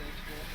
1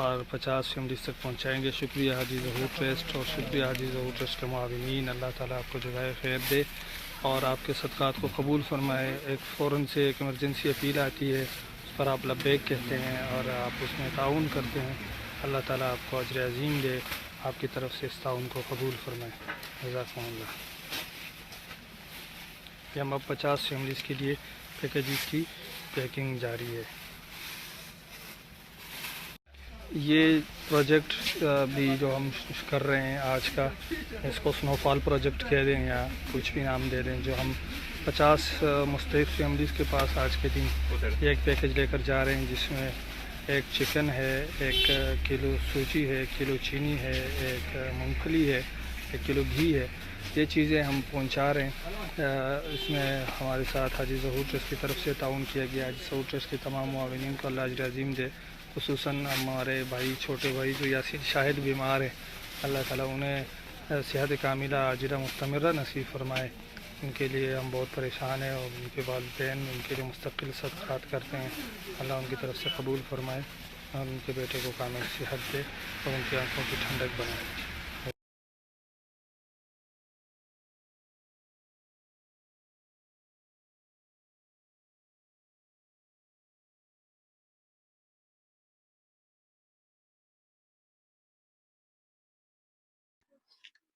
اور 50 فیملیز تک پہنچائیں گے۔ شکریہ حاجی ظہور ٹرسٹ اور شکریہ حاجی ظہور ٹرسٹ کے معاونین۔ اللہ تعالیٰ آپ کو جزائے خیر دے اور آپ کے صدقات کو قبول فرمائے۔ ایک فوراً سے ایک ایمرجنسی اپیل آتی ہے، اس پر آپ لبیک کہتے ہیں اور آپ اس میں تعاون کرتے ہیں۔ اللہ تعالیٰ آپ کو اجر عظیم دے، آپ کی طرف سے اس تعاون کو قبول فرمائے۔ جزاکم اللہ۔ یہ ہم اب 50 فیملیز کے لیے پیکیجز کی پیکنگ جاری ہے۔ یہ پروجیکٹ بھی جو ہم کر رہے ہیں آج کا، اس کو سنو فال پروجیکٹ کہہ دیں یا کچھ بھی نام دے دیں، جو ہم 50 مستحق فیملیز کے پاس آج کے دن ایک پیکیج لے کر جا رہے ہیں، جس میں ایک چکن ہے، 1 کلو سوجی ہے، 1 کلو چینی ہے، 1 مونگ پھلی ہے، 1 کلو گھی ہے۔ یہ چیزیں ہم پہنچا رہے ہیں۔ اس میں ہمارے ساتھ حاجی ظہور ٹرسٹ کی طرف سے تعاون کیا گیا۔ حاجی ظہور ٹرسٹ کے تمام معاونین کو اللہ اجر عظیم دے، خصوصاً ہمارے بھائی چھوٹے بھائی جو یاسین شاہد بیمار ہیں، اللہ تعالیٰ انہیں صحت کاملہ عاجلہ مستمرہ نصیب فرمائے۔ ان کے لیے ہم بہت پریشان ہیں اور ان کے والدین ان کے لیے مستقل صدقات کرتے ہیں۔ اللہ ان کی طرف سے قبول فرمائے اور ان کے بیٹے کو کامل صحت دے اور ان کی آنکھوں کی ٹھنڈک بنائے۔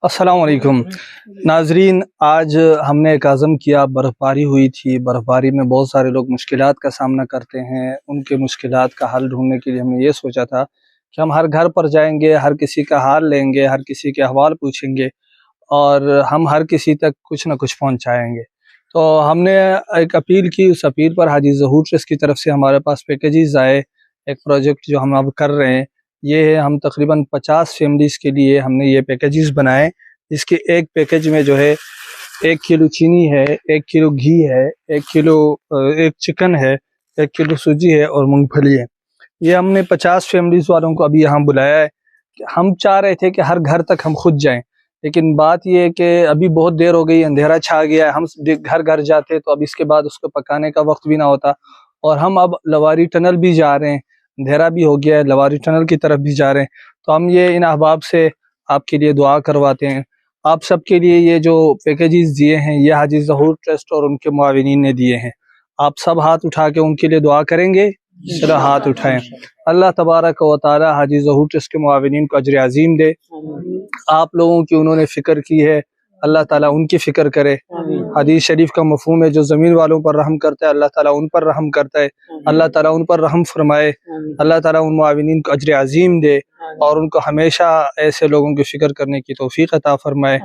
السلام علیکم ناظرین، آج ہم نے ایک عزم کیا، برف باری ہوئی تھی۔ برف باری میں بہت سارے لوگ مشکلات کا سامنا کرتے ہیں، ان کے مشکلات کا حل ڈھونڈنے کے لیے ہم نے یہ سوچا تھا کہ ہم ہر گھر پر جائیں گے، ہر کسی کا حال لیں گے، ہر کسی کے احوال پوچھیں گے اور ہم ہر کسی تک کچھ نہ کچھ پہنچائیں گے۔ تو ہم نے ایک اپیل کی، اس اپیل پر حاجی ظہور ٹرسٹ کی طرف سے ہمارے پاس پیکیجز آئے۔ ایک پروجیکٹ جو ہم اب کر رہے ہیں یہ ہے، ہم تقریباً 50 فیملیز کے لیے ہم نے یہ پیکیجز بنائے، جس کے ایک پیکیج میں جو ہے 1 کلو چینی ہے، 1 کلو گھی ہے، 1 چکن ہے، 1 کلو سوجی ہے اور مونگ پھلی ہے۔ یہ ہم نے 50 فیملیز والوں کو ابھی یہاں بلایا ہے۔ ہم چاہ رہے تھے کہ ہر گھر تک ہم خود جائیں، لیکن بات یہ ہے کہ ابھی بہت دیر ہو گئی، اندھیرا چھا گیا ہے۔ ہم گھر گھر جاتے تو اب اس کے بعد اس کو پکانے کا وقت بھی نہ ہوتا، اور ہم اب لواری ٹنل بھی جا رہے ہیں، اندھیرا بھی ہو گیا ہے، لواری ٹنل کی طرف بھی جا رہے ہیں۔ تو ہم یہ ان احباب سے آپ کے لیے دعا کرواتے ہیں۔ آپ سب کے لیے یہ جو پیکیجز دیے ہیں یہ حاجی ظہور ٹرسٹ اور ان کے معاونین نے دیے ہیں۔ آپ سب ہاتھ اٹھا کے ان کے لیے دعا کریں گے؟ چلو ہاتھ اٹھائیں۔ اللہ تبارک و تعالی حاجی ظہور ٹرسٹ کے معاونین کو اجر عظیم دے۔ آپ لوگوں کی انہوں نے فکر کی ہے، اللہ تعالیٰ ان کی فکر کرے۔ حدیث شریف کا مفہوم ہے، جو زمین والوں پر رحم کرتا ہے اللہ تعالیٰ ان پر رحم کرتا ہے۔ اللہ تعالیٰ ان پر رحم فرمائے، اللہ تعالیٰ ان معاونین کو اجر عظیم دے اور ان کو ہمیشہ ایسے لوگوں کی فکر کرنے کی توفیق عطا فرمائے۔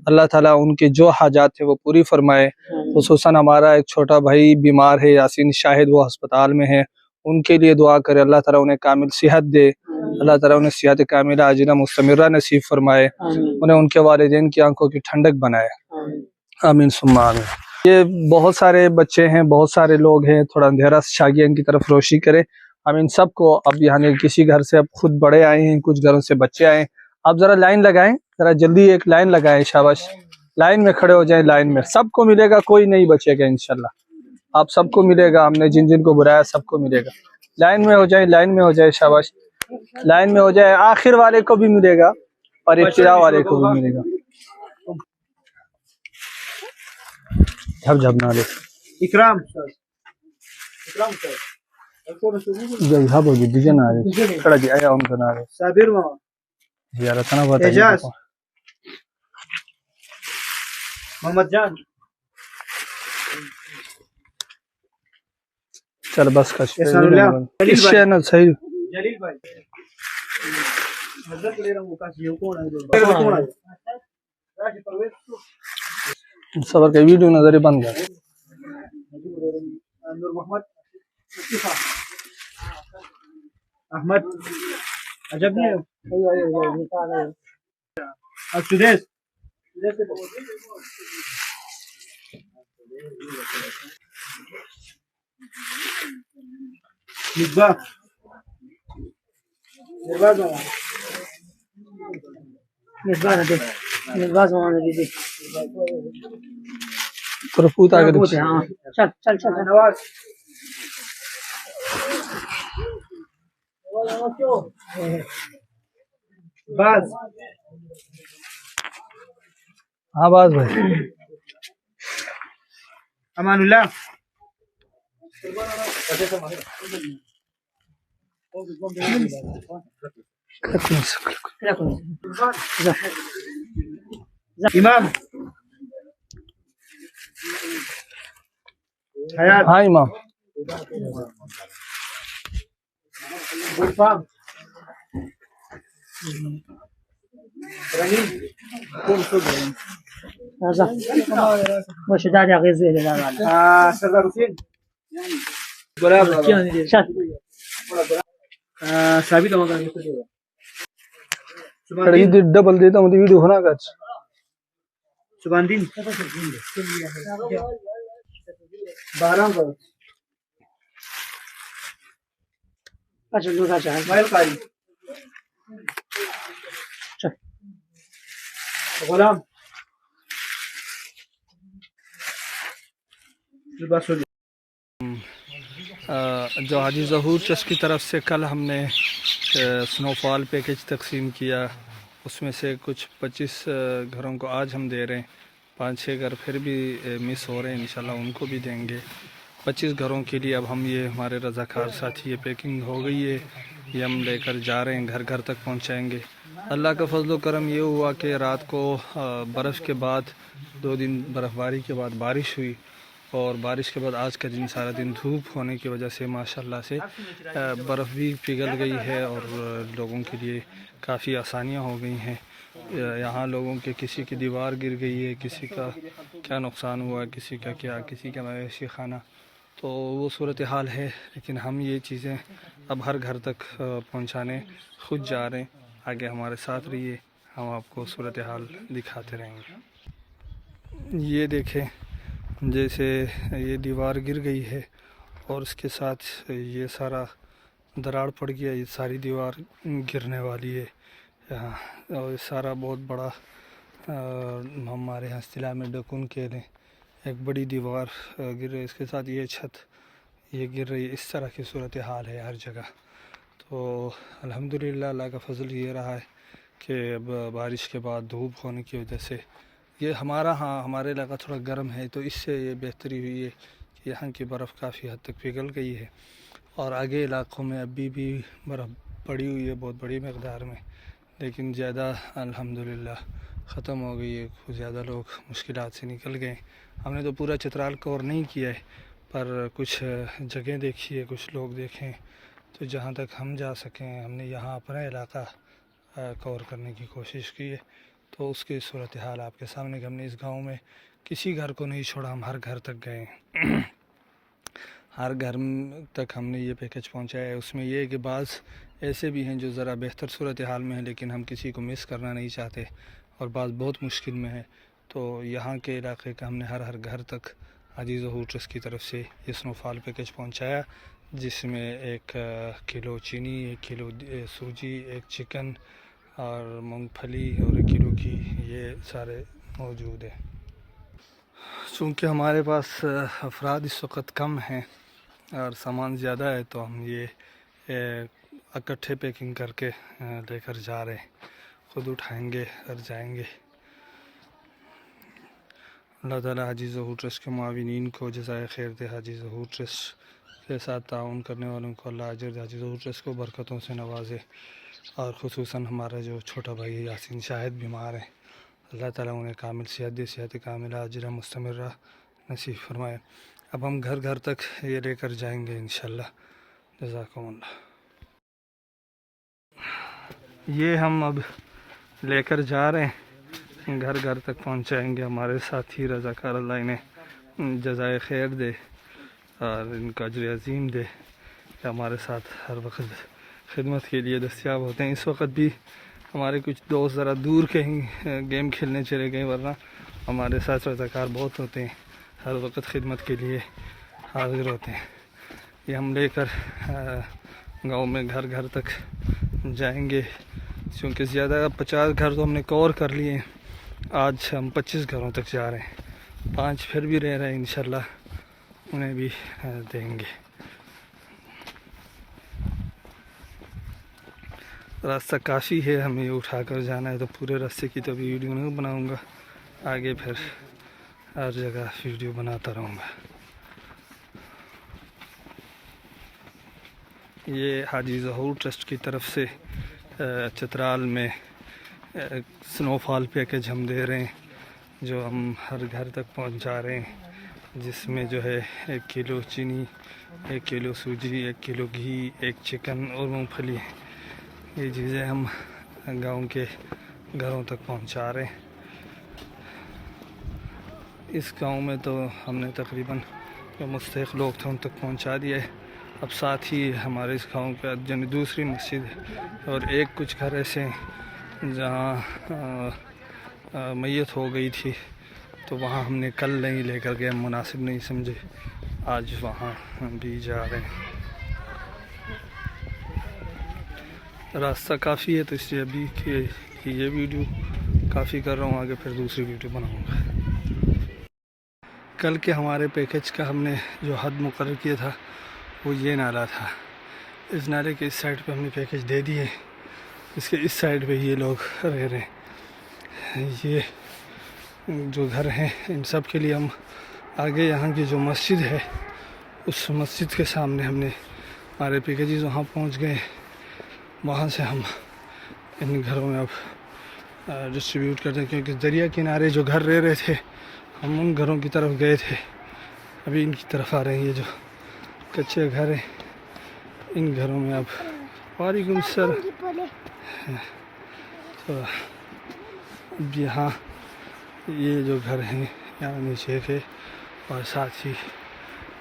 اللہ تعالیٰ ان کے جو حاجات ہیں وہ پوری فرمائے۔ خصوصاً ہمارا ایک چھوٹا بھائی بیمار ہے، یاسین شاہد، وہ ہسپتال میں ہے، ان کے لیے دعا کرے، اللہ تعالیٰ انہیں کامل صحت دے، اللہ تعالیٰ انہیں صحت کاملہ عاجلہ مستمرہ نصیب فرمائے، انہیں ان کے والدین کی آنکھوں کی ٹھنڈک بنائے۔ آمین ثم آمین۔ یہ بہت سارے بچے ہیں، بہت سارے لوگ ہیں، تھوڑا اندھیرا چھاگیا، ان کی طرف روشنی کرے۔ ہم ان سب کو اب یعنی کسی گھر سے اب خود بڑے آئے ہیں، کچھ گھروں سے بچے آئے ہیں، آپ ذرا لائن لگائیں، ذرا جلدی ایک لائن لگائیں، شاباش، لائن میں کھڑے ہو جائیں، لائن میں سب کو ملے گا، کوئی نہیں بچے گا انشاءاللہ، آپ سب کو ملے گا، ہم نے جن جن کو بلایا سب کو ملے گا۔ لائن میں ہو جائیں، لائن میں ہو جائے، شاباش، لائن میں ہو جائے، آخر والے کو بھی ملے گا اور ابتدا والے کو بھی ملے گا۔ جھپ جھپ نہ دے اکرام جب جھپ ہوگی دیجیے نہ رہے کھڑا جی آیا ان کا نہ رہے صابر ماما زیارت نہ بتائیے اعجاز محمد جان چل بس کا احسان اللہ اس چینل صحیح جلیل بھائی حضرت لے رہا ہوں کا یہ کون ہے صبر کا ویڈیو نظر بند کر نور محمد احمد عجب نہیں سدیش مصباح پرفوت آگے دیکھ چل چل چل نواز باز ہاں باز بھائی امان اللہ امام حیات ہاں امام غلفام رحیم وشداد غزي سردار حسین گلاب شات ثابت ہوگا کڑی ڈبل دیتا ہوں ویڈیو ہونا کا سبحان دین بارہ اجل لغا جان اسماعیل قاری غلام لباس جو حاجی ظہور ٹرسٹ کی طرف سے کل ہم نے سنو فال پیکج تقسیم کیا، اس میں سے کچھ 25 گھروں کو آج ہم دے رہے ہیں، 5-6 گھر پھر بھی مس ہو رہے ہیں، انشاءاللہ ان کو بھی دیں گے 25 گھروں کے لیے۔ اب ہم یہ ہمارے رضاکار ساتھی یہ پیکنگ ہو گئی ہے، یہ ہم لے کر جا رہے ہیں، گھر گھر تک پہنچائیں گے۔ اللہ کا فضل و کرم یہ ہوا کہ رات کو برف کے بعد 2 دن برف باری کے بعد بارش ہوئی، اور بارش کے بعد آج کا دن سارا دن دھوپ ہونے کی وجہ سے ماشاءاللہ سے برف بھی پگھل گئی ہے، اور لوگوں کے لیے کافی آسانیاں ہو گئی ہیں۔ یہاں لوگوں کے کسی کی دیوار گر گئی ہے، کسی کا کیا نقصان ہوا، کسی کا کیا، کسی کا مویشی خانہ، تو وہ صورتحال ہے، لیکن ہم یہ چیزیں اب ہر گھر تک پہنچانے خود جا رہے ہیں۔ آگے ہمارے ساتھ رہیے، ہم آپ کو صورتحال دکھاتے رہیں گے۔ یہ دیکھیں، جیسے یہ دیوار گر گئی ہے اور اس کے ساتھ یہ سارا دراڑ پڑ گیا، یہ ساری دیوار گرنے والی ہے یہاں، اور یہ سارا بہت بڑا ہمارے یہاں اصطلاح میں ڈکن کے لیں، ایک بڑی دیوار گر رہی ہے، اس کے ساتھ یہ چھت یہ گر رہی ہے۔ اس طرح کی صورتحال ہے ہر جگہ۔ تو الحمدللہ اللہ کا فضل یہ رہا ہے کہ اب بارش کے بعد دھوپ ہونے کی وجہ سے یہ ہمارے علاقہ تھوڑا گرم ہے، تو اس سے یہ بہتری ہوئی ہے کہ یہاں کی برف کافی حد تک پگھل گئی ہے، اور آگے علاقوں میں ابھی بھی برف پڑی ہوئی ہے بہت بڑی مقدار میں، لیکن زیادہ الحمدللہ ختم ہو گئی ہے، زیادہ لوگ مشکلات سے نکل گئے۔ ہم نے تو پورا چترال کور نہیں کیا ہے، پر کچھ جگہیں دیکھی ہے، کچھ لوگ دیکھیں، تو جہاں تک ہم جا سکیں ہم نے یہاں اپنا علاقہ کور کرنے کی کوشش کی ہے۔ تو اس کی صورتحال آپ کے سامنے کہ ہم نے اس گاؤں میں کسی گھر کو نہیں چھوڑا، ہم ہر گھر تک گئے ہیں، ہر گھر تک ہم نے یہ پیکج پہنچایا ہے۔ اس میں یہ ہے کہ بعض ایسے بھی ہیں جو ذرا بہتر صورتحال میں ہیں، لیکن ہم کسی کو مس کرنا نہیں چاہتے، اور بعض بہت مشکل میں ہے، تو یہاں کے علاقے کا ہم نے ہر گھر تک حاجی ظہور ٹرسٹ کی طرف سے یہ سنو فال پیکج پہنچایا، جس میں 1 کلو چینی، 1 کلو سوجی، 1 چکن اور مونگ پھلی اور 1 کلو گھی، یہ سارے موجود ہیں۔ چونکہ ہمارے پاس افراد اس وقت کم ہیں اور سامان زیادہ ہے، تو ہم یہ اکٹھے پیکنگ کر کے لے کر جا رہے ہیں، خود اٹھائیں گے اور جائیں گے۔ اللہ تعالیٰ حاجی ظہور ٹرسٹ کے معاونین کو جزائے خیر دے، حاجی ظہور ٹرسٹ کے ساتھ تعاون کرنے والوں کو اللہ اجر دے، حاجی ظہور ٹرسٹ کو برکتوں سے نوازے، اور خصوصاً ہمارا جو چھوٹا بھائی یاسین شاہد بیمار ہے، اللہ تعالیٰ انہیں کامل صحت دے، صحت کاملہ عاجلہ مستمرہ نصیب فرمائے۔ اب ہم گھر گھر تک یہ لے کر جائیں گے انشاءاللہ۔ جزاکم اللہ۔ یہ ہم اب لے کر جا رہے ہیں، گھر گھر تک پہنچائیں گے۔ ہمارے ساتھی رضاکار اللہ انہیں جزائے خیر دے اور ان کا اجر عظیم دے کہ ہمارے ساتھ ہر وقت خدمت کے لیے دستیاب ہوتے ہیں۔ اس وقت بھی ہمارے کچھ دوست ذرا دور کہیں گیم کھیلنے چلے گئے، ورنہ ہمارے ساتھ رضاکار بہت ہوتے ہیں، ہر وقت خدمت کے لیے حاضر ہوتے ہیں۔ یہ ہم لے کر گاؤں میں گھر گھر تک جائیں گے، کیونکہ زیادہ 50 گھر تو ہم نے کور کر لیے ہیں، آج ہم 25 گھروں تک جا رہے ہیں، 5 پھر بھی رہ رہے ہیں، انشاءاللہ انہیں بھی دیں گے۔ راستہ کافی ہے، ہمیں یہ اٹھا کر جانا ہے، تو پورے راستے کی تو ابھی ویڈیو نہیں بناؤں گا، آگے پھر ہر جگہ ویڈیو بناتا رہوں گا۔ یہ حاجی ظہور ٹرسٹ کی طرف سے چترال میں سنو فال پیکج ہم دے رہے ہیں، جو ہم ہر گھر تک پہنچا رہے ہیں، جس میں جو ہے 1 کلو چینی، 1 کلو سوجی، 1 کلو گھی، 1 چکن اور مونگ پھلی، یہ چیزیں ہم گاؤں کے گھروں تک پہنچا رہے ہیں۔ اس گاؤں میں تو ہم نے تقریباً جو مستحق لوگ تھے ان تک پہنچا دیا ہے۔ اب ساتھ ہی ہمارے اس گاؤں کا یعنی دوسری مسجد ہے، اور کچھ گھر ایسے ہیں جہاں میت ہو گئی تھی، تو وہاں ہم نے کل نہیں لے کر گئے، مناسب نہیں سمجھے، آج وہاں بھی جا رہے ہیں۔ راستہ کافی ہے، تو اس لیے ابھی کہ یہ ویڈیو کافی کر رہا ہوں، آگے پھر دوسری ویڈیو بناؤں گا۔ کل کے ہمارے پیکج کا ہم نے جو حد مقرر کیا تھا وہ یہ نالہ تھا، اس نالے کے اس سائڈ پہ ہم نے پیکج دے دیے، اس کے اس سائڈ پہ یہ لوگ رہ رہے ہیں۔ یہ جو گھر ہیں ان سب کے لیے ہم آگے یہاں کی جو مسجد ہے اس مسجد کے سامنے ہم نے ہمارے پیکیجز وہاں پہنچ گئے، وہاں سے ہم ان گھروں میں اب ڈسٹریبیوٹ کرتے ہیں، کیونکہ دریا کنارے جو گھر رہ رہے تھے ہم ان گھروں کی طرف گئے تھے، ابھی ان کی طرف آ رہے ہیں۔ یہ جو کچے گھر ہیں ان گھروں میں اب وعلیکم السلام، تو اب یہاں یہ جو گھر ہیں یہاں نیچے کے، اور ساتھ ہی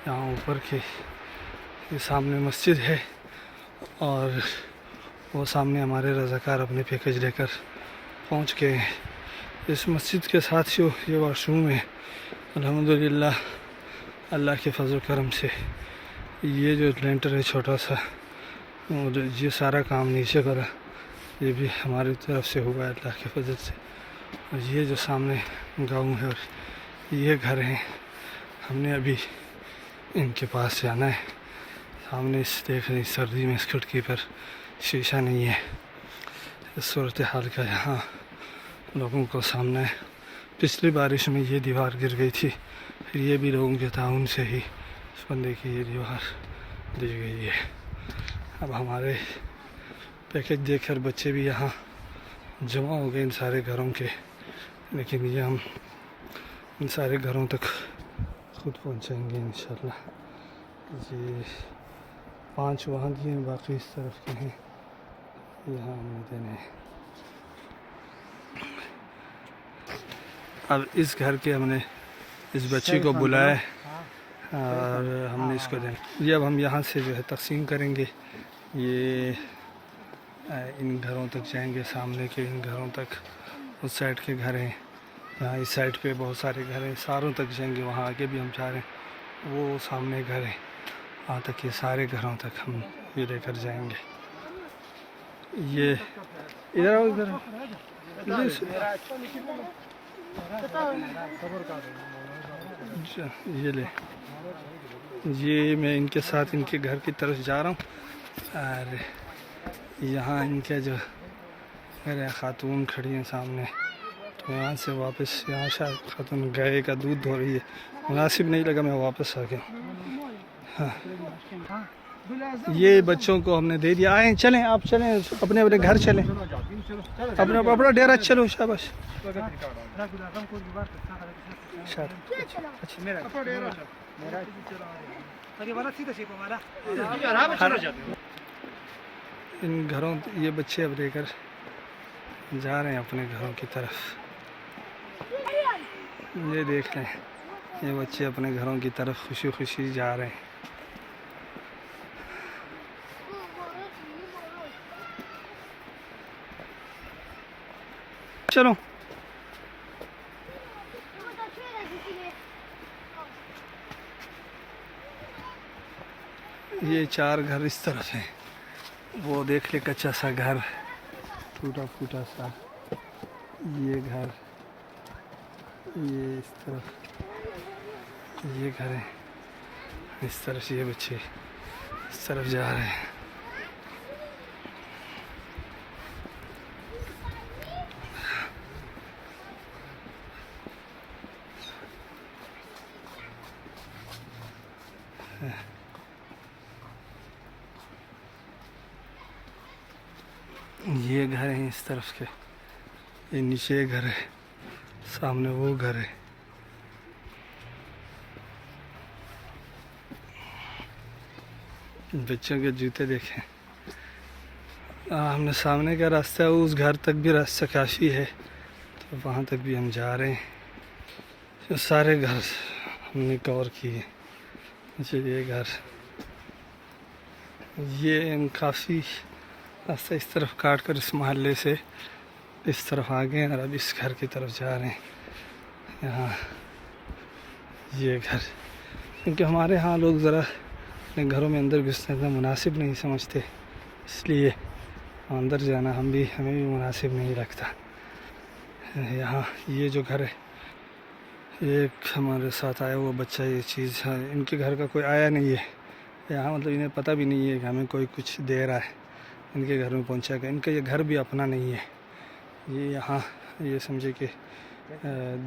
یہاں اوپر کے، یہ سامنے مسجد ہے، اور وہ سامنے ہمارے رضاکار اپنے پیکج لے کر پہنچ گئے ہیں۔ اس مسجد کے ساتھ یہ واش روم ہے، الحمدللہ اللہ کے فضل و کرم سے یہ جو لینٹر ہے چھوٹا سا، اور یہ سارا کام نیچے کرا، یہ بھی ہماری طرف سے ہوا ہے اللہ کے فضل سے۔ اور یہ جو سامنے گاؤں ہے اور یہ گھر ہیں، ہم نے ابھی ان کے پاس جانا ہے۔ سامنے دیکھ رہے ہیں سردی میں اس کھڑکی پر شیشہ نہیں ہے، اس صورتحال کا یہاں لوگوں کو سامنا ہے۔ پچھلی بارش میں یہ دیوار گر گئی تھی، پھر یہ بھی لوگوں کے تعاون سے ہی اس بندے کی یہ دیوار دی گئی ہے۔ اب ہمارے پیکج دیکھ کر بچے بھی یہاں جمع ہو گئے ان سارے گھروں کے، لیکن یہ ہم ان سارے گھروں تک خود پہنچائیں گے انشاءاللہ۔ یہ 5 وہاں دیے ہیں، باقی اس طرف کے ہیں، یہاں ہم نے دینے ہیں۔ اب اس گھر کے ہم نے اس بچی کو بلایا اور ہم نے اس کو دینا، یہ اب ہم یہاں سے جو ہے تقسیم کریں گے، یہ ان گھروں تک جائیں گے، سامنے کے ان گھروں تک، اس سائڈ کے گھر ہیں، یہاں اس سائڈ پہ بہت سارے گھر ہیں، ساروں تک جائیں گے، وہاں آگے بھی ہم چاہ رہے ہیں وہ سامنے گھر ہیں، وہاں تک یہ سارے گھروں تک ہم یہ لے کر جائیں گے۔ یہ ادھر آؤ، ادھر یہ لے، یہ میں ان کے ساتھ ان کے گھر کی طرف جا رہا ہوں، اور یہاں ان کے جو میرے خاتون کھڑی ہیں سامنے، تو یہاں سے واپس، یہاں شاید خاتون گائے کا دودھ دھو رہی ہے، مناسب نہیں لگا میں واپس آ گیا۔ ہاں یہ بچوں کو ہم نے دے دیا، آئیں چلیں، آپ چلیں اپنے اپنے گھر چلیں، اپنا ڈیرا چلو، شاباش۔ ان گھروں یہ بچے اب لے کر جا رہے ہیں اپنے گھروں کی طرف، یہ دیکھ لیں یہ بچے اپنے گھروں کی طرف خوشی خوشی جا رہے ہیں۔ چلو یہ 4 گھر اس طرف ہیں، وہ دیکھ لے کچا سا گھر ٹوٹا پھوٹا سا، یہ گھر، یہ اس طرف یہ گھر ہے، اس طرف یہ بچے اس طرف جا رہے ہیں۔ یہ گھر ہیں اس طرف کے، یہ نیچے گھر ہے، سامنے وہ گھر ہے. بچوں کے جوتے دیکھیں. ہم نے سامنے کا راستہ، اس گھر تک بھی راستہ کافی ہے، تو وہاں تک بھی ہم جا رہے ہیں. یہ سارے گھر ہم نے کور کیے. یہ گھر، یہ کافی راستہ اس طرف کاٹ کر اس محلے سے اس طرف آ گئے اور اب اس گھر کی طرف جا رہے ہیں. یہاں یہ گھر، کیونکہ ہمارے ہاں لوگ ذرا اپنے گھروں میں اندر گھسنا اتنا مناسب نہیں سمجھتے، اس لیے اندر جانا ہمیں بھی مناسب نہیں لگتا. یہاں یہ جو گھر ہے، ایک ہمارے ساتھ آیا ہوا بچہ، یہ چیز ہے، ان کے گھر کا کوئی آیا نہیں ہے یہاں، مطلب انہیں پتہ بھی نہیں ہے کہ ہمیں کوئی کچھ دے رہا ہے. ان کے گھر میں پہنچا کہ ان کا یہ گھر بھی اپنا نہیں ہے. یہ یہاں یہ سمجھے کہ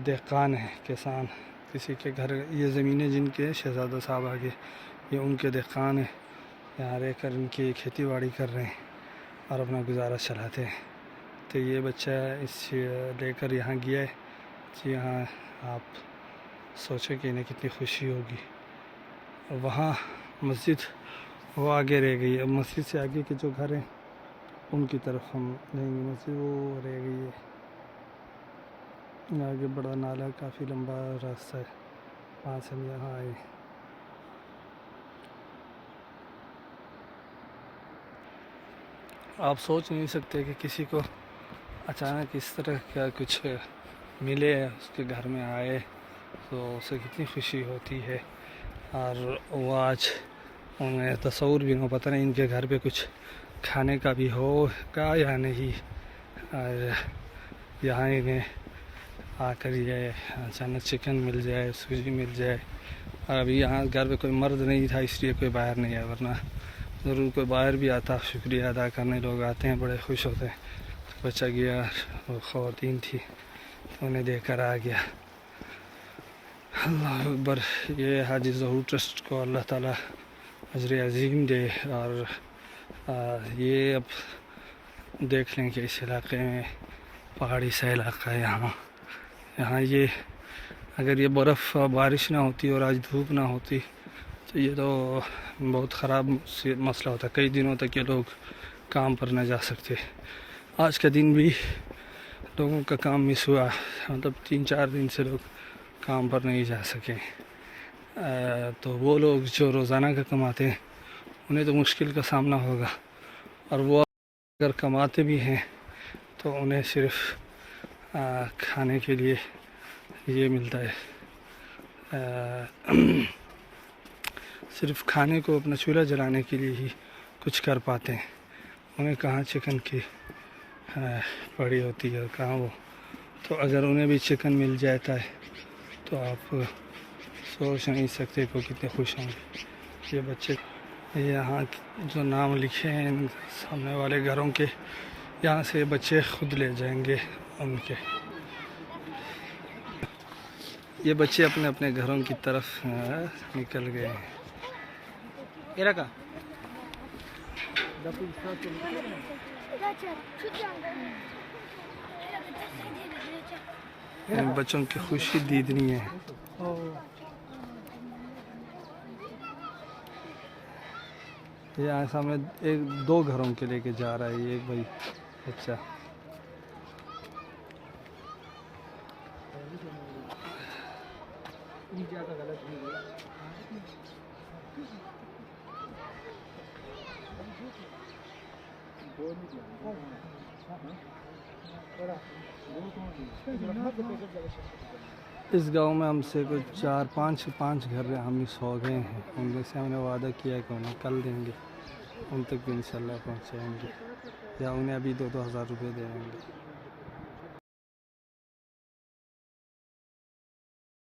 دہقان ہے، کسان، کسی کے گھر یہ زمینیں جن کے شہزادہ صاحب آگے، یہ ان کے دہقان ہیں. یہاں رہ کر ان کی کھیتی باڑی کر رہے ہیں اور اپنا گزارا چلاتے ہیں. تو یہ بچہ اس لے کر یہاں گیا ہے. یہاں آپ سوچیں کہ انہیں کتنی خوشی ہوگی. وہاں مسجد وہ آگے رہ گئی ہے، مسجد سے آگے کے جو گھر ہیں ان کی طرف ہم جائیں گے. مسجد وہ رہ گئی ہے، آگے بڑا نالا، کافی لمبا راستہ ہے، وہاں سے ہم یہاں آئے. آپ سوچ نہیں سکتے کہ کسی کو اچانک اس طرح کا کچھ ملے، اس کے گھر میں آئے تو اسے کتنی خوشی ہوتی ہے. اور وہ آج انہیں تصور بھی نہیں، پتہ نہیں ان کے گھر پہ کچھ کھانے کا بھی ہوگا یا نہیں. اور یہاں انہیں آ کر یہ اچانک چکن مل جائے، سوجی مل جائے. اور ابھی یہاں گھر پہ کوئی مرد نہیں تھا، اس لیے کوئی باہر نہیں آیا، ورنہ ضرور کوئی باہر بھی آتا. شکریہ ادا کرنے لوگ آتے ہیں، بڑے خوش ہوتے ہیں. بچہ گیا، وہ خواتین تھی، انہیں دے کر آ گیا. اللہ اکبر. یہ حاجی ظہور ٹرسٹ کو اللہ تعالیٰ اجر عظیم دے. اور یہ اب دیکھ لیں کہ اس علاقے میں پہاڑی سا علاقہ ہے. یہاں یہ اگر یہ برف بارش نہ ہوتی اور آج دھوپ نہ ہوتی تو یہ تو بہت خراب مسئلہ ہوتا. کئی دنوں تک یہ لوگ کام پر نہ جا سکتے. آج کا دن بھی لوگوں کا کام مس ہوا، مطلب 3-4 دن سے لوگ کام پر نہیں جا سکے. تو وہ لوگ جو روزانہ کا کماتے ہیں انہیں تو مشکل کا سامنا ہوگا، اور وہ اگر کماتے بھی ہیں تو انہیں صرف کھانے کے لیے یہ ملتا ہے، صرف کھانے کو، اپنا چولہا جلانے کے لیے ہی کچھ کر پاتے ہیں. انہیں کہاں چکن کی پڑی ہوتی ہے، کہاں وہ. تو اگر انہیں بھی چکن مل جاتا ہے تو آپ سوچ نہیں سکتے کہ کتنے خوش ہوں گے. یہ بچے یہاں جو نام لکھے ہیں ان سامنے والے گھروں کے، یہاں سے بچے خود لے جائیں گے ان کے. یہ بچے اپنے اپنے گھروں کی طرف نکل گئے ہیں. ان بچوں کی خوشی دیدنی ہے. یہ سامنے 2 گھروں کے لے کے جا رہا ہے یہ ایک بھائی بچہ. اس گاؤں میں ہم سے کچھ 4-5 گھر ہم مس ہو گئے ہیں. ان میں سے ہم نے وعدہ کیا کہ انہیں کل دیں گے، ان تک بھی انشاءاللہ پہنچائیں گے، یا انہیں ابھی 2-2 ہزار روپے دیں گے.